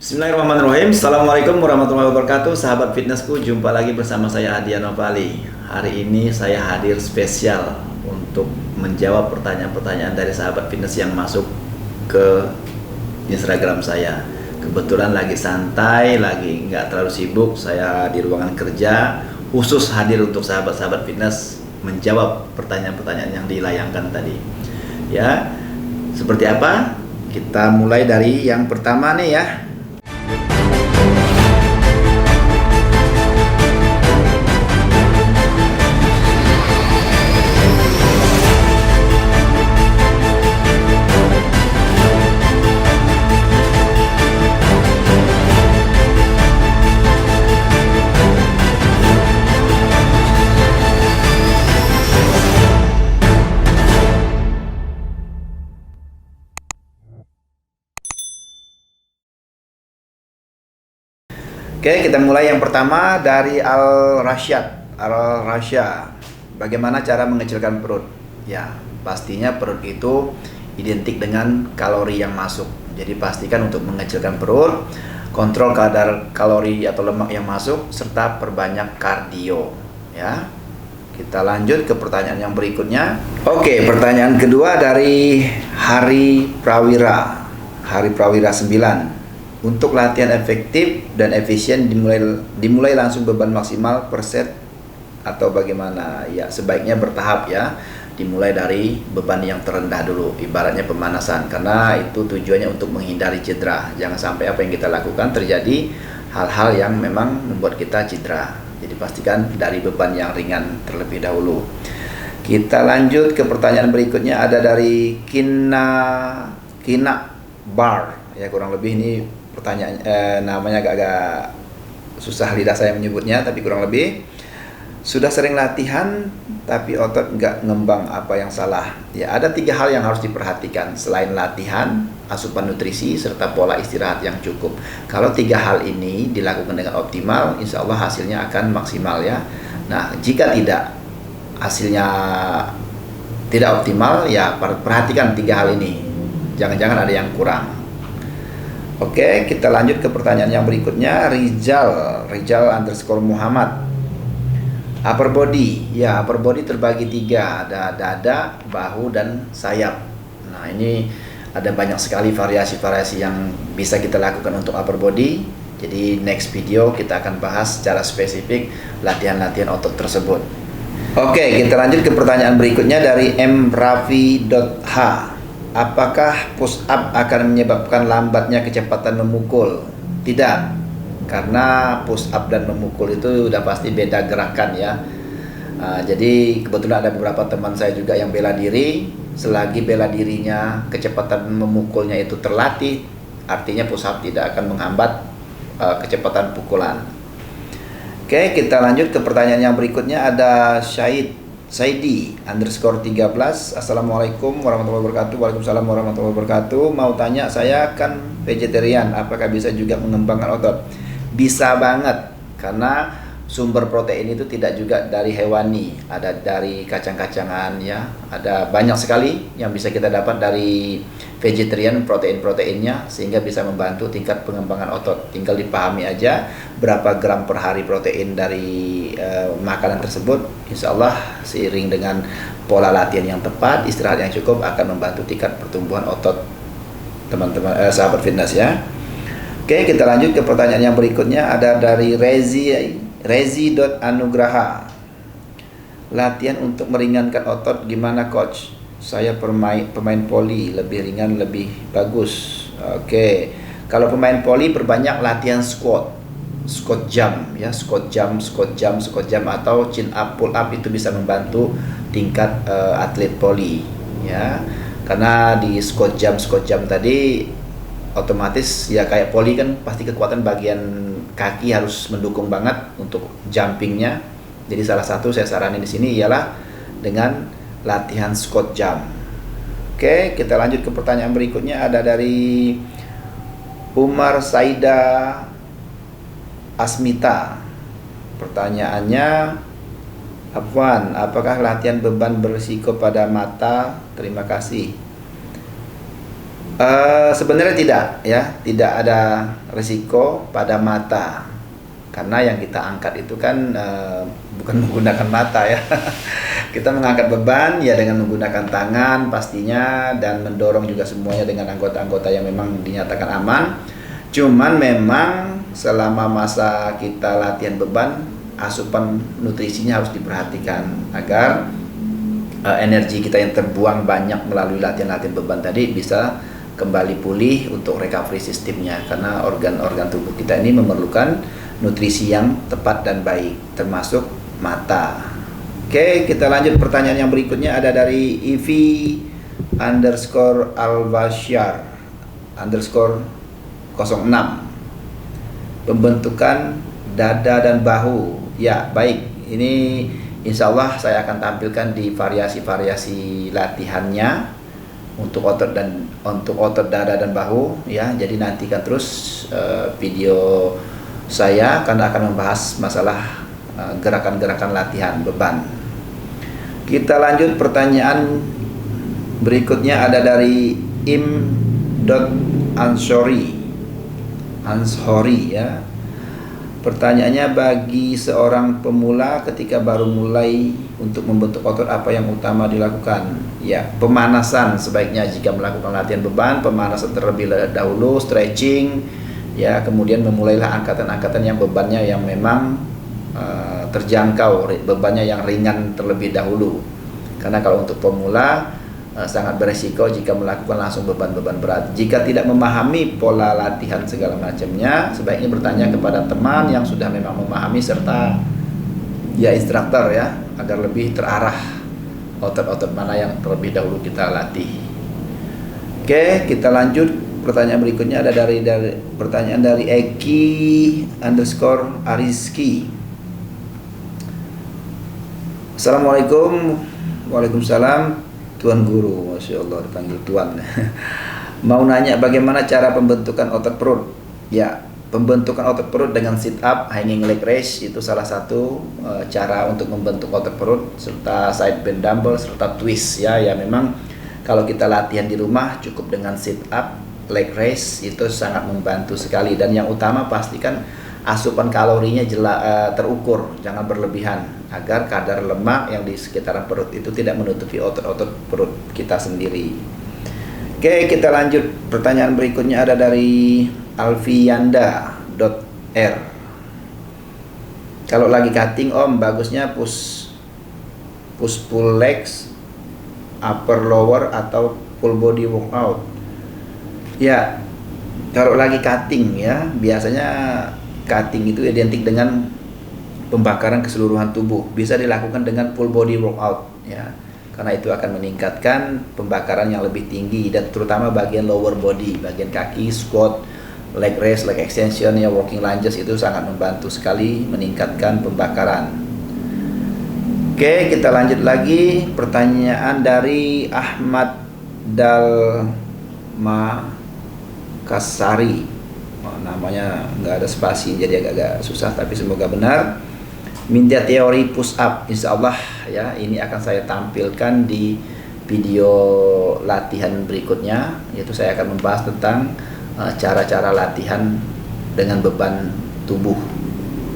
Bismillahirrahmanirrahim. Assalamualaikum warahmatullahi wabarakatuh. Sahabat fitnessku, jumpa lagi bersama saya Hadian Novali. Hari ini saya hadir spesial untuk menjawab pertanyaan-pertanyaan dari sahabat fitness yang masuk ke Instagram saya. Kebetulan lagi santai, lagi nggak terlalu sibuk. Saya di ruangan kerja, khusus hadir untuk sahabat-sahabat fitness menjawab pertanyaan-pertanyaan yang dilayangkan tadi. Ya, seperti apa? Kita mulai dari yang pertama nih ya. Oke, kita mulai yang pertama dari Al-Rasyad. Al-Rasya. Bagaimana cara mengecilkan perut? Ya, pastinya perut itu identik dengan kalori yang masuk. Jadi pastikan untuk mengecilkan perut, kontrol kadar kalori atau lemak yang masuk, serta perbanyak kardio. Ya, kita lanjut ke pertanyaan yang berikutnya. Oke, pertanyaan kedua dari Hari Prawira. Hari Prawira 9. Untuk latihan efektif dan efisien dimulai langsung beban maksimal per set atau bagaimana? Ya, sebaiknya bertahap ya. Dimulai dari beban yang terendah dulu, ibaratnya pemanasan, karena itu tujuannya untuk menghindari cedera. Jangan sampai apa yang kita lakukan terjadi hal-hal yang memang membuat kita cedera. Jadi pastikan dari beban yang ringan terlebih dahulu. Kita lanjut ke pertanyaan berikutnya, ada dari Kina Bar. Ya, kurang lebih ini pertanyaan namanya agak susah lidah saya menyebutnya, tapi kurang lebih sudah sering latihan tapi otot nggak ngembang, apa yang salah? Ya, ada 3 hal yang harus diperhatikan selain latihan, asupan nutrisi, serta pola istirahat yang cukup. Kalau 3 hal ini dilakukan dengan optimal, insya Allah hasilnya akan maksimal ya. Nah, jika tidak, hasilnya tidak optimal, ya perhatikan 3 hal ini, jangan-jangan ada yang kurang. Oke, kita lanjut ke pertanyaan yang berikutnya. Rizal underscore Muhammad. Upper body, ya upper body terbagi 3, ada dada, bahu, dan sayap. Nah, ini ada banyak sekali variasi-variasi yang bisa kita lakukan untuk upper body. Jadi next video kita akan bahas secara spesifik latihan-latihan otot tersebut. Oke, kita lanjut ke pertanyaan berikutnya dari mrafi.h. Apakah push up akan menyebabkan lambatnya kecepatan memukul? Tidak, karena push up dan memukul itu udah pasti beda gerakan ya. Jadi kebetulan ada beberapa teman saya juga yang bela diri. Selagi bela dirinya kecepatan memukulnya itu terlatih, artinya push up tidak akan menghambat kecepatan pukulan. Oke, kita lanjut ke pertanyaan yang berikutnya. Ada Saidi underscore 13. Assalamualaikum warahmatullahi wabarakatuh. Waalaikumsalam warahmatullahi wabarakatuh. Mau tanya, saya kan vegetarian, apakah bisa juga mengembangkan otot? Bisa banget, karena sumber protein itu tidak juga dari hewani, ada dari kacang-kacangan ya. Ada banyak sekali yang bisa kita dapat dari vegetarian, protein-proteinnya, sehingga bisa membantu tingkat pengembangan otot. Tinggal dipahami aja berapa gram per hari protein dari makanan tersebut. Insya Allah seiring dengan pola latihan yang tepat, istirahat yang cukup, akan membantu tingkat pertumbuhan otot teman-teman sahabat fitness ya. Oke, kita lanjut ke pertanyaan yang berikutnya. Ada dari Rezi.anugraha. Latihan untuk meringankan otot gimana coach? Saya pemain poli, lebih ringan lebih bagus. Oke, kalau pemain poli perbanyak latihan squat jump ya, squat jump atau chin up, pull up, itu bisa membantu tingkat atlet poli ya. Karena di squat jump tadi otomatis ya kayak poli kan, pasti kekuatan bagian kaki harus mendukung banget untuk jumpingnya. Jadi salah satu saya saranin di sini ialah dengan latihan squat jump. Oke, kita lanjut ke pertanyaan berikutnya. Ada dari Umar Saida Asmita. Pertanyaannya, Afwan, apakah latihan beban berisiko pada mata? Terima kasih. Sebenarnya tidak ya, tidak ada risiko pada mata karena yang kita angkat itu kan bukan menggunakan mata ya. Kita mengangkat beban ya dengan menggunakan tangan pastinya dan mendorong juga semuanya dengan anggota-anggota yang memang dinyatakan aman. Cuman memang selama masa kita latihan beban, asupan nutrisinya harus diperhatikan agar energi kita yang terbuang banyak melalui latihan-latihan beban tadi bisa kembali pulih untuk recovery sistemnya, karena organ-organ tubuh kita ini memerlukan nutrisi yang tepat dan baik, termasuk mata. Oke, kita lanjut pertanyaan yang berikutnya ada dari Ivi underscore Albasyar underscore 06. Pembentukan dada dan bahu. Ya, baik. Ini insya Allah saya akan tampilkan di variasi-variasi latihannya untuk otot dada dan bahu ya. Jadi nantikan terus video saya karena akan membahas masalah gerakan-gerakan latihan beban. Kita lanjut pertanyaan berikutnya ada dari Ansori ya. Pertanyaannya, bagi seorang pemula ketika baru mulai untuk membentuk otot apa yang utama dilakukan? Ya, pemanasan sebaiknya jika melakukan latihan beban, pemanasan terlebih dahulu, stretching, ya, kemudian memulailah angkatan-angkatan yang bebannya yang memang terjangkau, bebannya yang ringan terlebih dahulu. Karena kalau untuk pemula sangat beresiko jika melakukan langsung beban-beban berat. Jika tidak memahami pola latihan segala macamnya, sebaiknya bertanya kepada teman yang sudah memang memahami serta ya instruktur ya, agar lebih terarah otot-otot mana yang terlebih dahulu kita latih. Oke, kita lanjut. Pertanyaan berikutnya ada dari pertanyaan dari Eki underscore Ariski. Assalamualaikum. Waalaikumsalam. Tuan Guru, Masya Allah dipanggil Tuan. Mau nanya bagaimana cara pembentukan otot perut? Ya, pembentukan otot perut dengan sit up, hanging leg raise itu salah satu cara untuk membentuk otot perut, serta side bend dumbbell, serta twist ya. Ya memang kalau kita latihan di rumah cukup dengan sit up, leg raise itu sangat membantu sekali. Dan yang utama pastikan asupan kalorinya terukur, jangan berlebihan, agar kadar lemak yang di sekitaran perut itu tidak menutupi otot-otot perut kita sendiri. Oke, kita lanjut. Pertanyaan berikutnya ada dari Alfianda.r. Kalau lagi cutting Om, bagusnya push pull legs, upper lower atau full body workout? Ya, kalau lagi cutting ya, biasanya cutting itu identik dengan pembakaran keseluruhan tubuh. Bisa dilakukan dengan full body workout ya, karena itu akan meningkatkan pembakaran yang lebih tinggi dan terutama bagian lower body, bagian kaki, squat, leg raise, leg extension ya, walking lunges itu sangat membantu sekali meningkatkan pembakaran. Oke, kita lanjut lagi. Pertanyaan dari Ahmad Dalma Kasari. Namanya nggak ada spasi jadi agak-agak susah, tapi semoga benar. Minta teori push up, insya Allah ya, ini akan saya tampilkan di video latihan berikutnya, yaitu saya akan membahas tentang cara-cara latihan dengan beban tubuh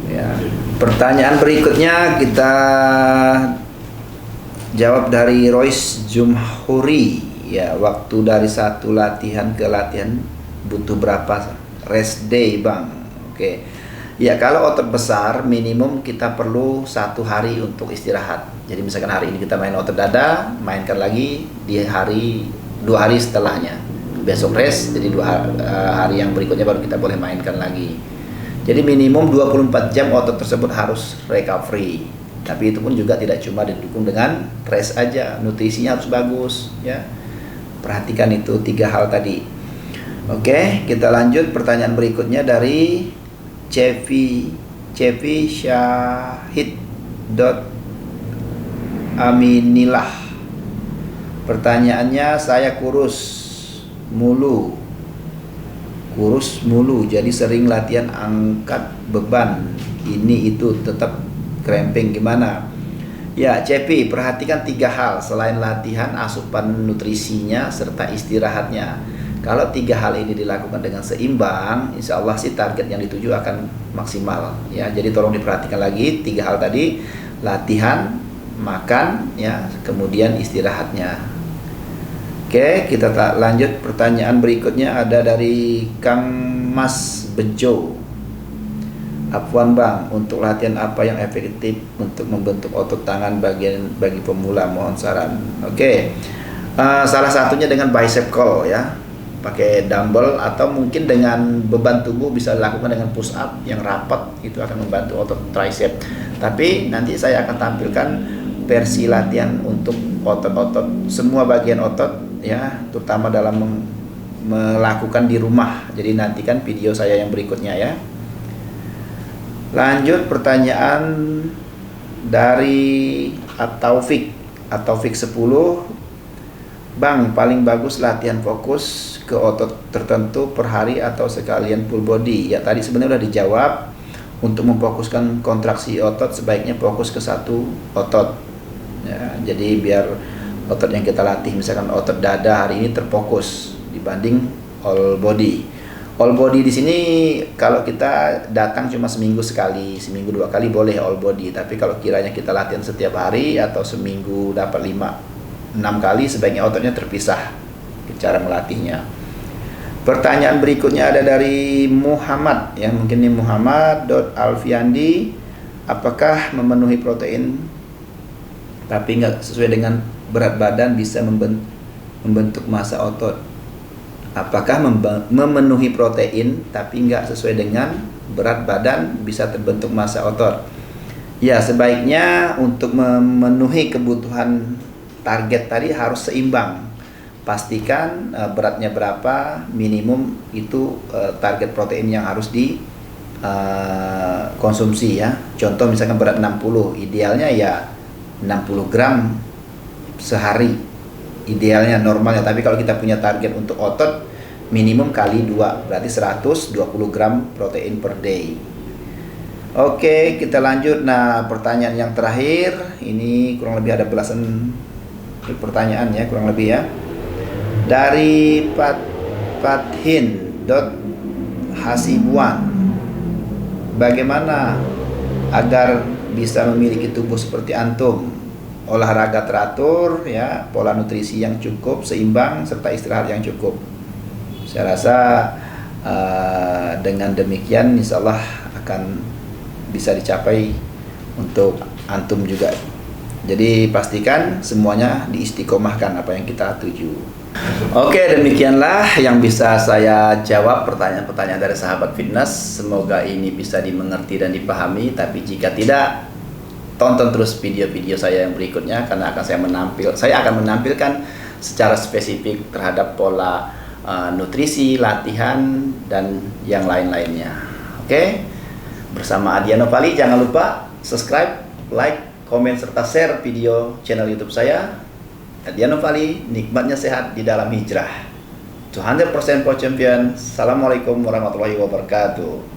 ya. Pertanyaan berikutnya kita jawab dari Royce Jumhuri ya. Waktu dari satu latihan ke latihan butuh berapa rest day Bang? Oke. Ya, kalau otot besar minimum kita perlu 1 hari untuk istirahat. Jadi misalkan hari ini kita main otot dada, mainkan lagi di 2 hari setelahnya. Besok rest, jadi 2 hari yang berikutnya baru kita boleh mainkan lagi. Jadi minimum 24 jam otot tersebut harus recovery. Tapi itu pun juga tidak cuma didukung dengan rest aja, nutrisinya harus bagus ya. Perhatikan itu 3 hal tadi. Oke, kita lanjut. Pertanyaan berikutnya dari Cevi Syahid Aminillah. Pertanyaannya, saya kurus mulu, jadi sering latihan angkat beban ini itu tetap cramping, gimana? Ya, Cevi, perhatikan 3 hal selain latihan, asupan nutrisinya serta istirahatnya. Kalau tiga hal ini dilakukan dengan seimbang, insya Allah sih target yang dituju akan maksimal ya. Jadi tolong diperhatikan lagi tiga hal tadi: latihan, makan ya, kemudian istirahatnya. Oke, kita lanjut pertanyaan berikutnya, ada dari Kang Mas Bejo. Afwan Bang, untuk latihan apa yang efektif untuk membentuk otot tangan bagi pemula, mohon saran. Oke. Salah satunya dengan bicep curl ya, pakai dumbbell, atau mungkin dengan beban tubuh bisa dilakukan dengan push up yang rapat, itu akan membantu otot tricep. Tapi nanti saya akan tampilkan versi latihan untuk otot-otot, semua bagian otot ya, terutama dalam melakukan di rumah. Jadi nantikan video saya yang berikutnya ya. Lanjut pertanyaan dari At-Taufik 10. Bang, paling bagus latihan fokus ke otot tertentu per hari atau sekalian full body? Ya tadi sebenarnya udah dijawab. Untuk memfokuskan kontraksi otot sebaiknya fokus ke satu otot ya, jadi biar otot yang kita latih, misalkan otot dada hari ini terfokus dibanding all body. All body di sini kalau kita datang cuma seminggu sekali, seminggu 2 kali boleh all body. Tapi kalau kiranya kita latihan setiap hari atau seminggu dapat 5-6 kali, sebaiknya ototnya terpisah cara melatihnya. Pertanyaan berikutnya ada dari Muhammad ya, mungkin ini Muhammad.Alfiandi. Apakah memenuhi protein tapi nggak sesuai dengan berat badan bisa membentuk massa otot? Apakah memenuhi protein tapi nggak sesuai dengan berat badan bisa terbentuk massa otot? Ya, sebaiknya untuk memenuhi kebutuhan target tadi harus seimbang. Pastikan beratnya berapa, minimum itu target protein yang harus dikonsumsi ya. Contoh misalkan berat 60, idealnya ya 60 gram sehari, idealnya normalnya. Tapi kalau kita punya target untuk otot, minimum kali 2, berarti 120 gram protein per day. Oke, kita lanjut. Nah, pertanyaan yang terakhir ini kurang lebih ada belasan pertanyaan ya, kurang lebih ya. Dari Pathin.Hasibuan, bagaimana agar bisa memiliki tubuh seperti antum? Olahraga teratur ya, pola nutrisi yang cukup, seimbang, serta istirahat yang cukup. Saya rasa dengan demikian insya Allah akan bisa dicapai untuk antum juga. Jadi pastikan semuanya diistiqomahkan apa yang kita tuju. Oke, demikianlah yang bisa saya jawab pertanyaan-pertanyaan dari sahabat fitness. Semoga ini bisa dimengerti dan dipahami. Tapi jika tidak, tonton terus video-video saya yang berikutnya, karena saya akan menampilkan secara spesifik terhadap pola nutrisi, latihan, dan yang lain-lainnya. Oke, bersama Adiano Pali, jangan lupa subscribe, like, komen, serta share video channel YouTube saya. Adiano Pali, nikmatnya sehat di dalam hijrah. 200% pro champion. Assalamualaikum warahmatullahi wabarakatuh.